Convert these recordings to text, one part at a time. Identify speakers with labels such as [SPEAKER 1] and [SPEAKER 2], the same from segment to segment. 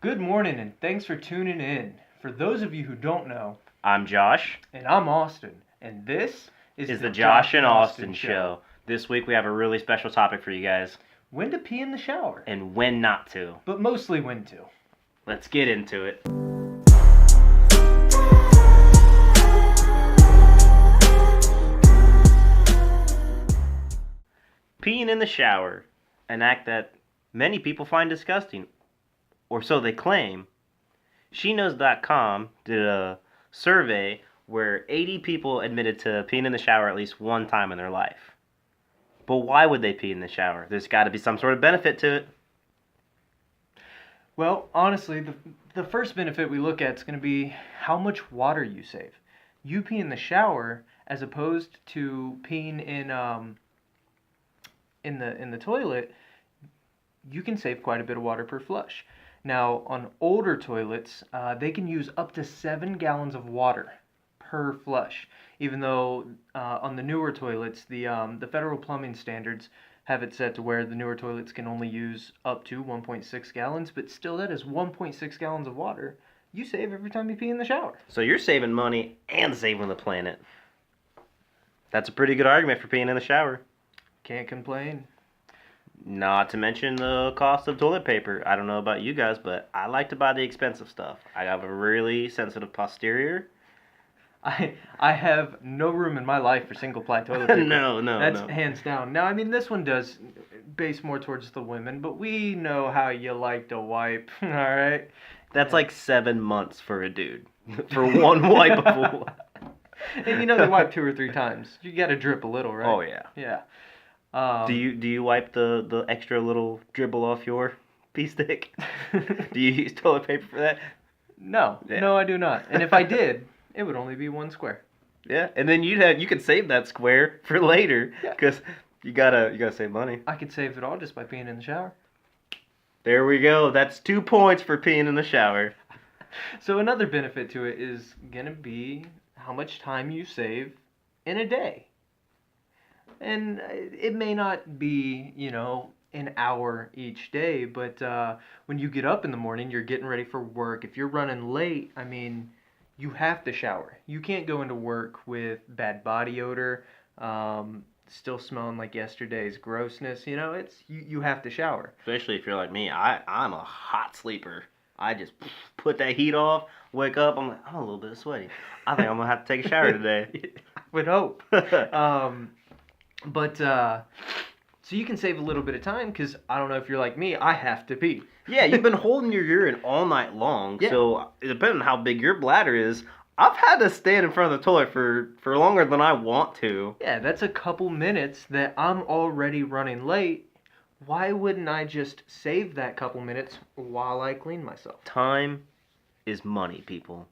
[SPEAKER 1] Good morning and thanks for tuning in. For those of you who don't know,
[SPEAKER 2] I'm Josh.
[SPEAKER 1] and I'm Austin, and this
[SPEAKER 2] is the Josh and Austin Show. This week we have a really special topic for you guys.
[SPEAKER 1] When to pee in the shower.
[SPEAKER 2] And when not to.
[SPEAKER 1] But mostly when to.
[SPEAKER 2] Let's get into it. Peeing in the shower, an act that many people find disgusting, or so they claim. SheKnows.com did a survey where 80 people admitted to peeing in the shower at least one time in their life. But why would they pee in the shower? There's got to be some sort of benefit to it.
[SPEAKER 1] Well, honestly, the first benefit we look at is going to be how much water you save. You pee in the shower as opposed to peeing in the toilet, you can save quite a bit of water per flush. Now, on older toilets, they can use up to 7 gallons of water per flush, even though on the newer toilets, the federal plumbing standards have it set to where the newer toilets can only use up to 1.6 gallons, but still that is 1.6 gallons of water you save every time you pee in the shower.
[SPEAKER 2] So you're saving money and saving the planet. That's a pretty good argument for peeing in the shower.
[SPEAKER 1] Can't complain.
[SPEAKER 2] Not to mention the cost of toilet paper. I don't know about you guys, but I like to buy the expensive stuff. I have a really sensitive posterior.
[SPEAKER 1] I have no room in my life for single-ply toilet paper.
[SPEAKER 2] No.
[SPEAKER 1] That's hands down. Now, I mean, this one does base more towards the women, but we know how you like to wipe, all right?
[SPEAKER 2] That's like 7 months for a dude. For one wipeable.
[SPEAKER 1] And you know they wipe 2 or 3 times. You got to drip a little, right?
[SPEAKER 2] Oh, yeah.
[SPEAKER 1] Yeah.
[SPEAKER 2] Do you wipe the extra little dribble off your pee stick? Do you use toilet paper for that?
[SPEAKER 1] No.
[SPEAKER 2] Yeah.
[SPEAKER 1] No, I do not. And if I did, it would only be 1 square.
[SPEAKER 2] Yeah, and then you could save that square for later because you gotta save money.
[SPEAKER 1] I could save it all just by peeing in the shower.
[SPEAKER 2] There we go. That's 2 points for peeing in the shower.
[SPEAKER 1] So another benefit to it is gonna be how much time you save in a day. And it may not be, an hour each day, but when you get up in the morning, you're getting ready for work. If you're running late, I mean, you have to shower. You can't go into work with bad body odor, still smelling like yesterday's grossness. You have to shower.
[SPEAKER 2] Especially if you're like me. I'm a hot sleeper. I just put that heat off, wake up, I'm a little bit sweaty. I think I'm going to have to take a shower today.
[SPEAKER 1] I would hope. But so you can save a little bit of time because I don't know if you're like me, I have to pee.
[SPEAKER 2] Yeah, you've been holding your urine all night long. Yeah. So depending on how big your bladder is, I've had to stand in front of the toilet for longer than I want to.
[SPEAKER 1] Yeah, that's a couple minutes that I'm already running late. Why wouldn't I just save that couple minutes while I clean myself?
[SPEAKER 2] Time is money, people.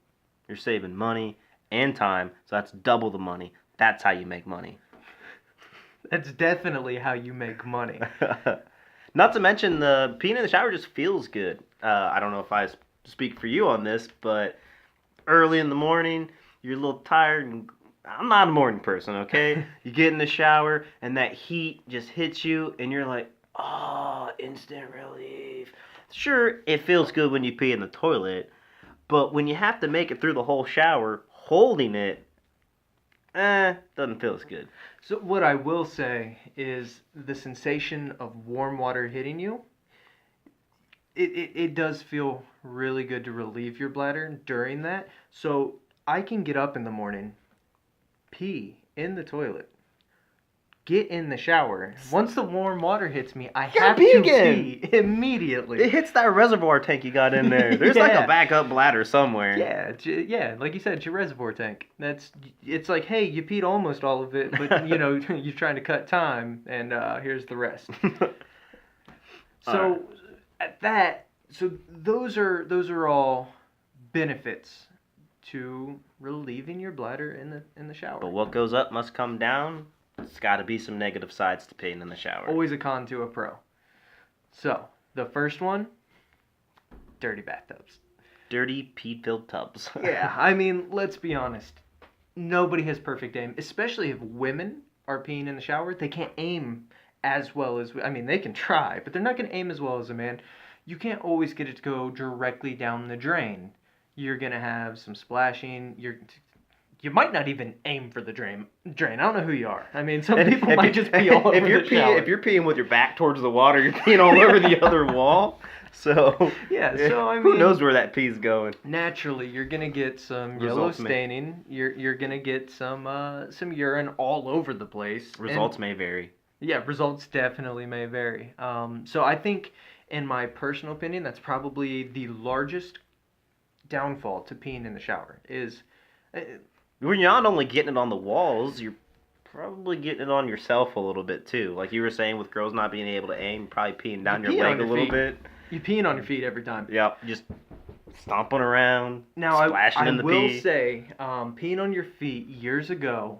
[SPEAKER 2] You're saving money and time, so that's double the money. That's how you make money.
[SPEAKER 1] That's definitely how you make money.
[SPEAKER 2] Not to mention the peeing in the shower just feels good. I don't know if I speak for you on this, but early in the morning, you're a little tired. And I'm not a morning person, okay? You get in the shower, and that heat just hits you, and you're like, oh, instant relief. Sure, it feels good when you pee in the toilet, but when you have to make it through the whole shower holding it, doesn't feel as good.
[SPEAKER 1] So what I will say is the sensation of warm water hitting you, it does feel really good to relieve your bladder during that. So I can get up in the morning, pee in the toilet, get in the shower. Once the warm water hits me, I have to pee immediately.
[SPEAKER 2] It hits that reservoir tank you got in there. There's like a backup bladder somewhere.
[SPEAKER 1] Yeah, like you said, it's your reservoir tank. It's like, hey, you peed almost all of it, but you're trying to cut time, and here's the rest. So those are all benefits to relieving your bladder in the shower.
[SPEAKER 2] But what goes up must come down. It's got to be some negative sides to peeing in the shower.
[SPEAKER 1] Always a con to a pro. So, the first one, dirty bathtubs.
[SPEAKER 2] Dirty pee-filled tubs.
[SPEAKER 1] Yeah, I mean, let's be honest. Nobody has perfect aim, especially if women are peeing in the shower. They can't aim as well as... I mean, they can try, but they're not going to aim as well as a man. you can't always get it to go directly down the drain. You're gonna have some splashing. You might not even aim for the drain. I don't know who you are. I mean, some people might just pee all over the shower.
[SPEAKER 2] If you're peeing with your back towards the water, you're peeing all over the other wall. So
[SPEAKER 1] yeah, so I mean,
[SPEAKER 2] who knows where that pee's going?
[SPEAKER 1] Naturally, you're gonna get some yellow
[SPEAKER 2] Results
[SPEAKER 1] staining. You're gonna get some urine all over the place.
[SPEAKER 2] Results may vary.
[SPEAKER 1] Yeah, results definitely may vary. So I think, in my personal opinion, that's probably the largest downfall to peeing in the shower is.
[SPEAKER 2] When you're not only getting it on the walls, you're probably getting it on yourself a little bit too. Like you were saying, with girls not being able to aim, probably peeing down your leg a little bit.
[SPEAKER 1] You're peeing on your feet every time.
[SPEAKER 2] Yep, just stomping around,
[SPEAKER 1] now,
[SPEAKER 2] splashing in the pee.
[SPEAKER 1] I will say, peeing on your feet years ago,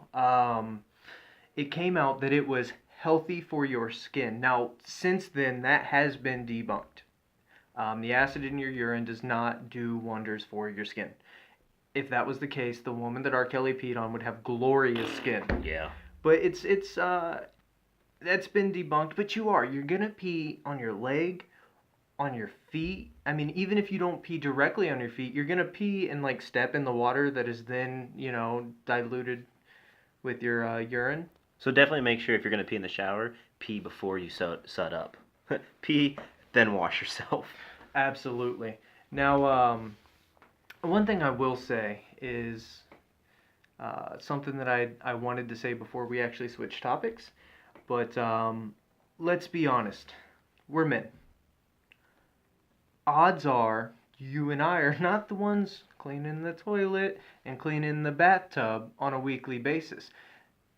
[SPEAKER 1] it came out that it was healthy for your skin. Now, since then, that has been debunked. The acid in your urine does not do wonders for your skin. If that was the case, the woman that R. Kelly peed on would have glorious skin.
[SPEAKER 2] Yeah.
[SPEAKER 1] But it's that's been debunked. But you're gonna pee on your leg, on your feet. I mean, even if you don't pee directly on your feet, you're gonna pee and like step in the water that is then diluted with your urine.
[SPEAKER 2] So definitely make sure if you're gonna pee in the shower, pee before you sut up. Pee, then wash yourself.
[SPEAKER 1] Absolutely. Now, one thing I will say is something that I wanted to say before we actually switch topics, but let's be honest, we're men. Odds are you and I are not the ones cleaning the toilet and cleaning the bathtub on a weekly basis.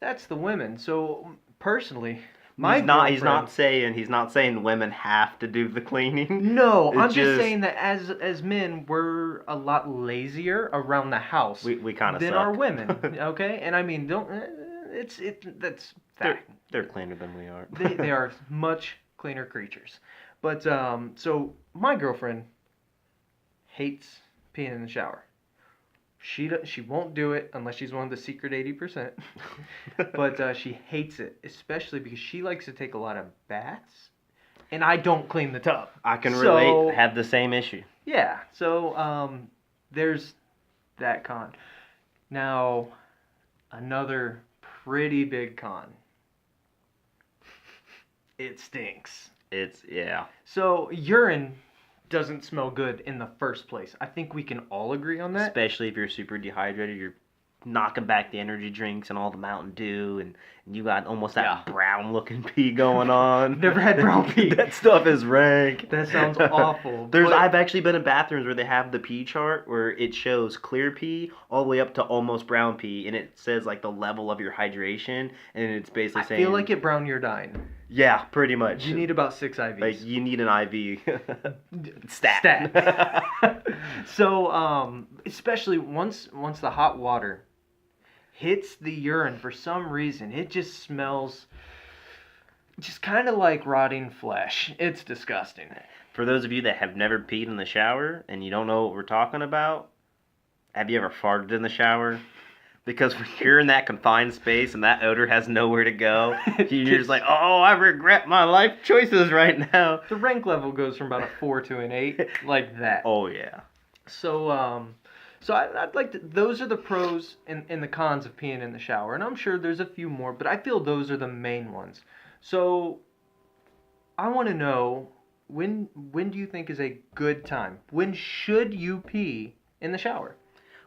[SPEAKER 1] That's the women. So personally,
[SPEAKER 2] He's not saying women have to do the cleaning.
[SPEAKER 1] No, I'm just saying that as men, we're a lot lazier around the house.
[SPEAKER 2] We kind of
[SPEAKER 1] than
[SPEAKER 2] suck.
[SPEAKER 1] our women. Okay, and I mean, that's fact.
[SPEAKER 2] They're cleaner than we are.
[SPEAKER 1] They are much cleaner creatures. But so my girlfriend hates peeing in the shower. She won't do it unless she's one of the secret 80%. But she hates it, especially because she likes to take a lot of baths, and I don't clean the tub.
[SPEAKER 2] I can relate. Have the same issue.
[SPEAKER 1] Yeah. So there's that con. Now, another pretty big con. It stinks.
[SPEAKER 2] Yeah.
[SPEAKER 1] So urine doesn't smell good in the first place. I think we can all agree on that.
[SPEAKER 2] Especially if you're super dehydrated, you're knocking back the energy drinks and all the Mountain Dew, and you got almost that brown looking pee going on.
[SPEAKER 1] Never had brown pee.
[SPEAKER 2] That stuff is rank.
[SPEAKER 1] That sounds awful.
[SPEAKER 2] I've actually been in bathrooms where they have the pee chart where it shows clear pee all the way up to almost brown pee, and it says like the level of your hydration, and it's basically saying,
[SPEAKER 1] I feel like at brown you're dying.
[SPEAKER 2] Yeah, pretty much.
[SPEAKER 1] You need about 6 IVs.
[SPEAKER 2] Like you need an IV. Stat.
[SPEAKER 1] So especially once the hot water hits the urine, for some reason it just smells just kind of like rotting flesh. It's disgusting.
[SPEAKER 2] For those of you that have never peed in the shower and you don't know what we're talking about, have you ever farted in the shower? Because when you're in that confined space and that odor has nowhere to go, you're just like, oh, I regret my life choices right now.
[SPEAKER 1] The rank level goes from about a 4 to an 8, like that.
[SPEAKER 2] Oh, yeah.
[SPEAKER 1] So I'd like to, those are the pros and the cons of peeing in the shower. And I'm sure there's a few more, but I feel those are the main ones. So I want to know, when do you think is a good time? When should you pee in the shower?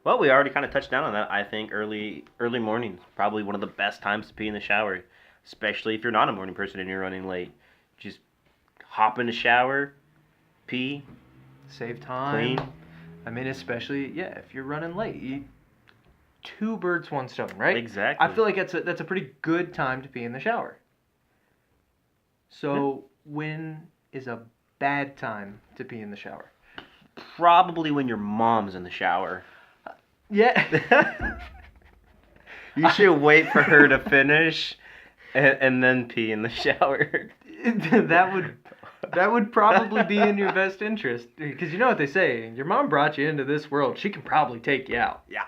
[SPEAKER 2] Well, we already kind of touched down on that. I think early mornings, probably one of the best times to pee in the shower, especially if you're not a morning person and you're running late. Just hop in the shower, pee,
[SPEAKER 1] save time.
[SPEAKER 2] Clean.
[SPEAKER 1] I mean, especially if you're running late. 2 birds, 1 stone, right?
[SPEAKER 2] Exactly.
[SPEAKER 1] I feel like that's a pretty good time to pee in the shower. So when is a bad time to pee in the shower?
[SPEAKER 2] Probably when your mom's in the shower.
[SPEAKER 1] Yeah.
[SPEAKER 2] You should wait for her to finish and then pee in the shower.
[SPEAKER 1] That would probably be in your best interest, because you know what they say, your mom brought you into this world, she can probably take you out.
[SPEAKER 2] Yeah.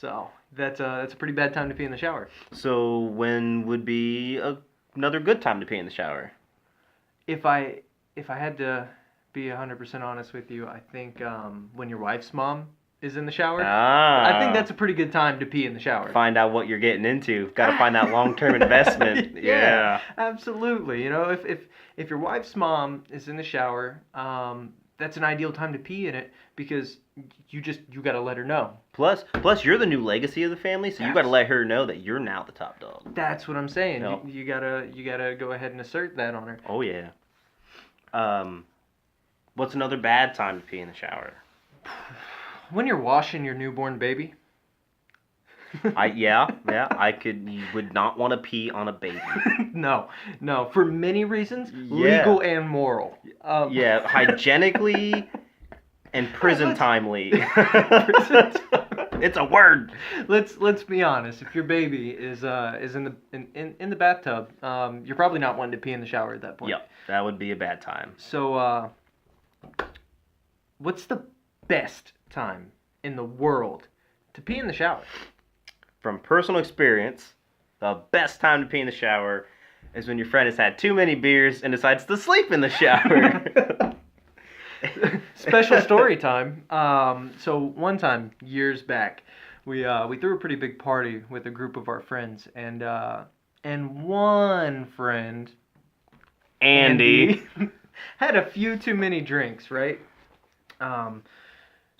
[SPEAKER 1] So that's a pretty bad time to pee in the shower.
[SPEAKER 2] So when would be another good time to pee in the shower?
[SPEAKER 1] If I had to be 100% honest with you, I think when your wife's mom is in the shower,
[SPEAKER 2] Ah.
[SPEAKER 1] I think that's a pretty good time to pee in the shower.
[SPEAKER 2] Find out what you're getting into. Got to find that long-term investment. Yeah.
[SPEAKER 1] Absolutely. You know, if your wife's mom is in the shower, that's an ideal time to pee in it because you got to let her know.
[SPEAKER 2] Plus, you're the new legacy of the family, so you got to let her know that you're now the top dog.
[SPEAKER 1] That's what I'm saying.
[SPEAKER 2] Yep.
[SPEAKER 1] You gotta go ahead and assert that on her.
[SPEAKER 2] Oh yeah. What's another bad time to pee in the shower?
[SPEAKER 1] When you're washing your newborn baby.
[SPEAKER 2] You would not want to pee on a baby.
[SPEAKER 1] No, for many reasons, legal and moral.
[SPEAKER 2] Hygienically and prison timely. It's a word.
[SPEAKER 1] Let's be honest. If your baby is in the bathtub, you're probably not wanting to pee in the shower at that point.
[SPEAKER 2] Yep, that would be a bad time.
[SPEAKER 1] So, what's the best time in the world to pee in the shower?
[SPEAKER 2] From personal experience, the best time to pee in the shower is when your friend has had too many beers and decides to sleep in the shower.
[SPEAKER 1] Special story time. So one time, years back, we threw a pretty big party with a group of our friends, and one friend, Andy, had a few too many drinks, right?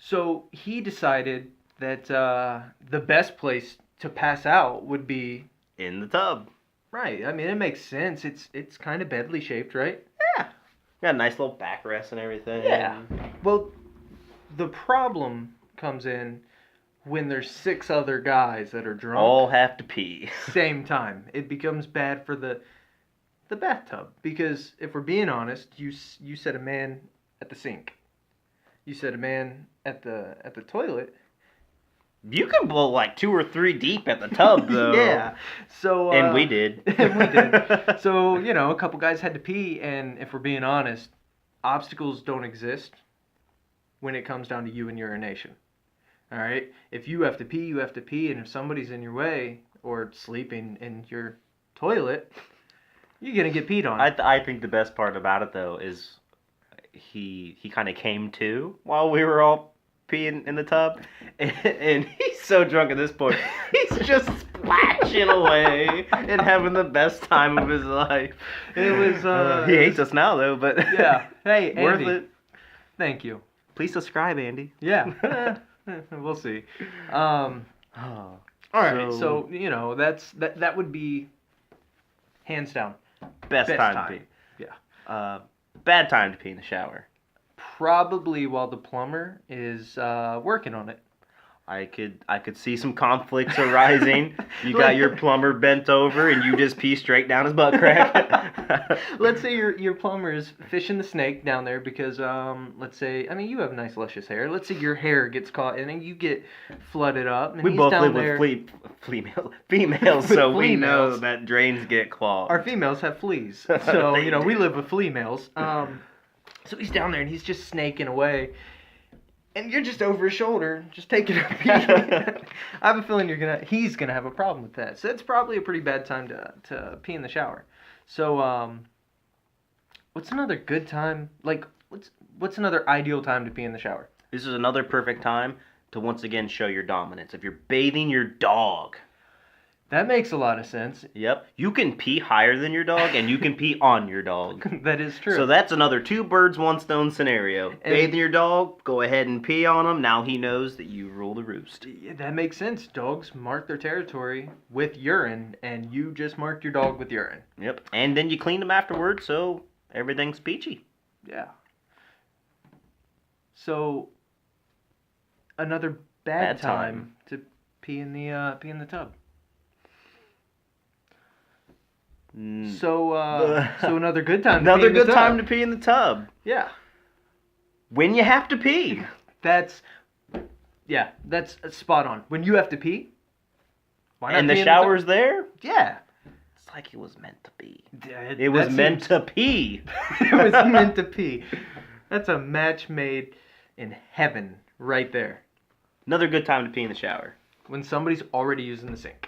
[SPEAKER 1] So he decided that the best place to pass out would be
[SPEAKER 2] in the tub.
[SPEAKER 1] Right. I mean, it makes sense. It's kind of bedly shaped, right?
[SPEAKER 2] Yeah. Got a nice little backrest and everything.
[SPEAKER 1] Yeah. Well, the problem comes in when there's 6 other guys that are drunk.
[SPEAKER 2] All have to pee.
[SPEAKER 1] Same time. It becomes bad for the bathtub because if we're being honest, you said a man at the sink. You said a man at the toilet.
[SPEAKER 2] You can blow like 2 or 3 deep at the tub, though.
[SPEAKER 1] Yeah. So.
[SPEAKER 2] And we did.
[SPEAKER 1] So, a couple guys had to pee, and if we're being honest, obstacles don't exist when it comes down to you and urination. All right? If you have to pee, you have to pee, and if somebody's in your way or sleeping in your toilet, you're gonna get peed on.
[SPEAKER 2] I think the best part about it though is he kind of came to while we were all peeing in the tub, and he's so drunk at this point, he's just splashing away and having the best time of his life.
[SPEAKER 1] It was
[SPEAKER 2] he hates us now though, but
[SPEAKER 1] yeah. Hey, Andy,
[SPEAKER 2] worth it.
[SPEAKER 1] Thank you.
[SPEAKER 2] Please subscribe, Andy.
[SPEAKER 1] Yeah. We'll see. All right. So that would be hands down
[SPEAKER 2] best time to pee.
[SPEAKER 1] Yeah.
[SPEAKER 2] Bad time to pee in the shower.
[SPEAKER 1] Probably while the plumber is working on it.
[SPEAKER 2] I could see some conflicts arising. You got your plumber bent over and you just pee straight down his butt crack.
[SPEAKER 1] Let's say your plumber is fishing the snake down there because let's say you have nice luscious hair. Let's say your hair gets caught and you get flooded up. And
[SPEAKER 2] we
[SPEAKER 1] he's
[SPEAKER 2] both
[SPEAKER 1] down
[SPEAKER 2] live
[SPEAKER 1] there.
[SPEAKER 2] with females, so we know
[SPEAKER 1] females.
[SPEAKER 2] that drains get clogged.
[SPEAKER 1] Our females have fleas, so we live with flea males. So he's down there and he's just snaking away. And you're just over his shoulder, just taking a pee. I have a feeling he's gonna have a problem with that. So it's probably a pretty bad time to pee in the shower. So what's another good time? Like what's another ideal time to pee in the shower?
[SPEAKER 2] This is another perfect time to once again show your dominance. If you're bathing your dog.
[SPEAKER 1] That makes a lot of sense.
[SPEAKER 2] Yep. You can pee higher than your dog, and you can pee on your dog.
[SPEAKER 1] That is true.
[SPEAKER 2] So that's another 2 birds, 1 stone scenario. Bathing your dog, go ahead and pee on him. Now he knows that you rule the roost.
[SPEAKER 1] Yeah, that makes sense. Dogs mark their territory with urine, and you just marked your dog with urine.
[SPEAKER 2] Yep. And then you clean them afterwards, so everything's peachy.
[SPEAKER 1] Yeah. So another bad time to pee in the tub. So another good time.
[SPEAKER 2] Another good time to pee in the tub.
[SPEAKER 1] Yeah.
[SPEAKER 2] When you have to pee.
[SPEAKER 1] That's spot on. When you have to pee. Why not
[SPEAKER 2] and
[SPEAKER 1] pee
[SPEAKER 2] the
[SPEAKER 1] in
[SPEAKER 2] shower's there.
[SPEAKER 1] Yeah.
[SPEAKER 2] It's like it was meant to be.
[SPEAKER 1] It
[SPEAKER 2] was meant to pee.
[SPEAKER 1] It was meant to pee. That's a match made in heaven right there.
[SPEAKER 2] Another good time to pee in the shower.
[SPEAKER 1] When somebody's already using the sink.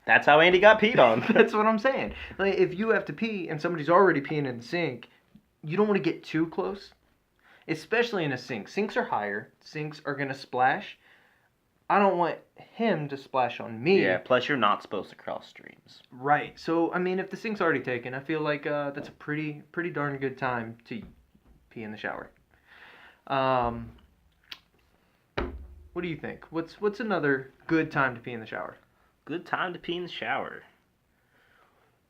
[SPEAKER 2] That's how Andy got peed on.
[SPEAKER 1] That's what I'm saying. Like, if you have to pee and somebody's already peeing in the sink, you don't want to get too close especially in a sink. Sinks are higher. Sinks are gonna splash. I don't want him to splash on me.
[SPEAKER 2] Yeah. Plus, you're not supposed to cross streams.
[SPEAKER 1] Right. So I mean, if the sink's already taken, I feel like that's a pretty darn good time to pee in the shower. What do you think? What's another good time to pee in the shower?
[SPEAKER 2] Good time to pee in the shower.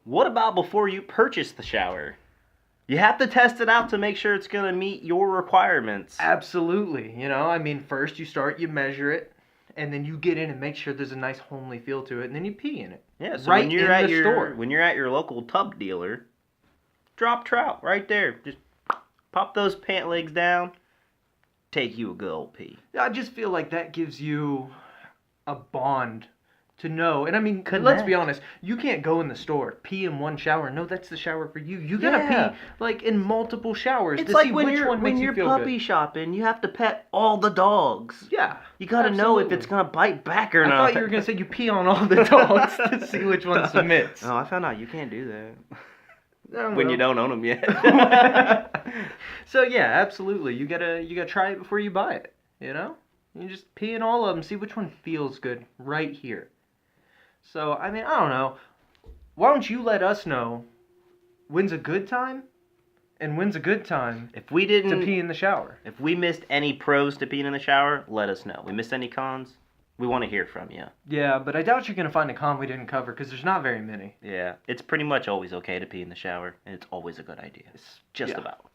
[SPEAKER 2] What about before you purchase the shower? You have to test it out to make sure it's gonna meet your requirements.
[SPEAKER 1] Absolutely. You know, I mean, first you measure it, and then you get in and make sure there's a nice homely feel to it, and then you pee in it.
[SPEAKER 2] Yeah, so
[SPEAKER 1] right
[SPEAKER 2] when you're
[SPEAKER 1] in
[SPEAKER 2] at
[SPEAKER 1] the
[SPEAKER 2] your
[SPEAKER 1] store.
[SPEAKER 2] when you're at your local tub dealer, drop trout right there. Just pop those pant legs down, take you a good old pee.
[SPEAKER 1] I just feel like that gives you a bond to know. And I mean, let's
[SPEAKER 2] Connect.
[SPEAKER 1] be honest, you can't go in the store, pee in one shower. No, that's the shower for you. You gotta
[SPEAKER 2] Yeah.
[SPEAKER 1] pee like in multiple showers
[SPEAKER 2] It's
[SPEAKER 1] to
[SPEAKER 2] like
[SPEAKER 1] see
[SPEAKER 2] when
[SPEAKER 1] which
[SPEAKER 2] you're
[SPEAKER 1] one
[SPEAKER 2] when
[SPEAKER 1] makes
[SPEAKER 2] you're
[SPEAKER 1] you feel
[SPEAKER 2] puppy
[SPEAKER 1] good.
[SPEAKER 2] shopping, you have to pet all the dogs.
[SPEAKER 1] Yeah.
[SPEAKER 2] You gotta know if
[SPEAKER 1] Absolutely.
[SPEAKER 2] it's gonna bite back or
[SPEAKER 1] I
[SPEAKER 2] not.
[SPEAKER 1] thought you were gonna say you pee on all the dogs to see which one submits.
[SPEAKER 2] Oh, I found out you can't do that
[SPEAKER 1] Oh,
[SPEAKER 2] when you
[SPEAKER 1] well.
[SPEAKER 2] don't own them yet.
[SPEAKER 1] So yeah, absolutely. You gotta try it before you buy it. You know, you just pee in all of them, see which one feels good right here. So I mean, I don't know. Why don't you let us know when's a good time and when's a good time
[SPEAKER 2] If we
[SPEAKER 1] to
[SPEAKER 2] didn't,
[SPEAKER 1] pee in the shower?
[SPEAKER 2] if we missed any pros to peeing in the shower, let us know. We missed any cons? We want to hear from you.
[SPEAKER 1] Yeah, but I doubt you're gonna find a con we didn't cover because there's not very many.
[SPEAKER 2] Yeah, it's pretty much always okay to pee in the shower, and it's always a good idea. Just
[SPEAKER 1] yeah.
[SPEAKER 2] about.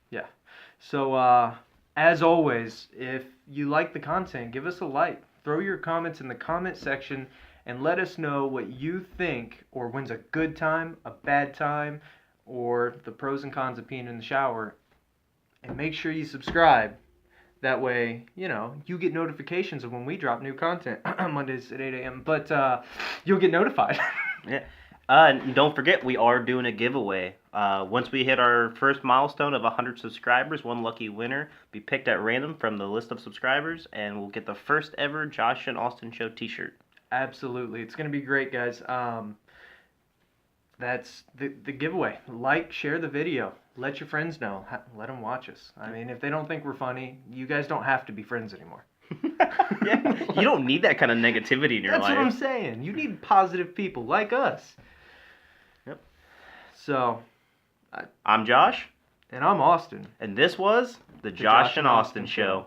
[SPEAKER 1] So as always, if you like the content, give us a like. Throw your comments in the comment section and let us know what you think, or when's a good time, a bad time, or the pros and cons of peeing in the shower. And make sure you subscribe. That way, you know, you get notifications of when we drop new content. Mondays at 8 a.m. But you'll get notified.
[SPEAKER 2] And don't forget, we are doing a giveaway. Once we hit our first milestone of 100 subscribers, one lucky winner be picked at random from the list of subscribers, and we'll get the first ever Josh and Austin Show t-shirt.
[SPEAKER 1] Absolutely. It's going to be great, guys. That's the giveaway. Like, share the video. Let your friends know. Let them watch us. I mean, if they don't think we're funny, you guys don't have to be friends anymore.
[SPEAKER 2] Yeah, you don't need that kind of negativity in your
[SPEAKER 1] That's
[SPEAKER 2] life.
[SPEAKER 1] what I'm saying. You need positive people like us.
[SPEAKER 2] Yep.
[SPEAKER 1] So,
[SPEAKER 2] I'm Josh,
[SPEAKER 1] and I'm Austin.
[SPEAKER 2] and this was the Josh and Austin Show.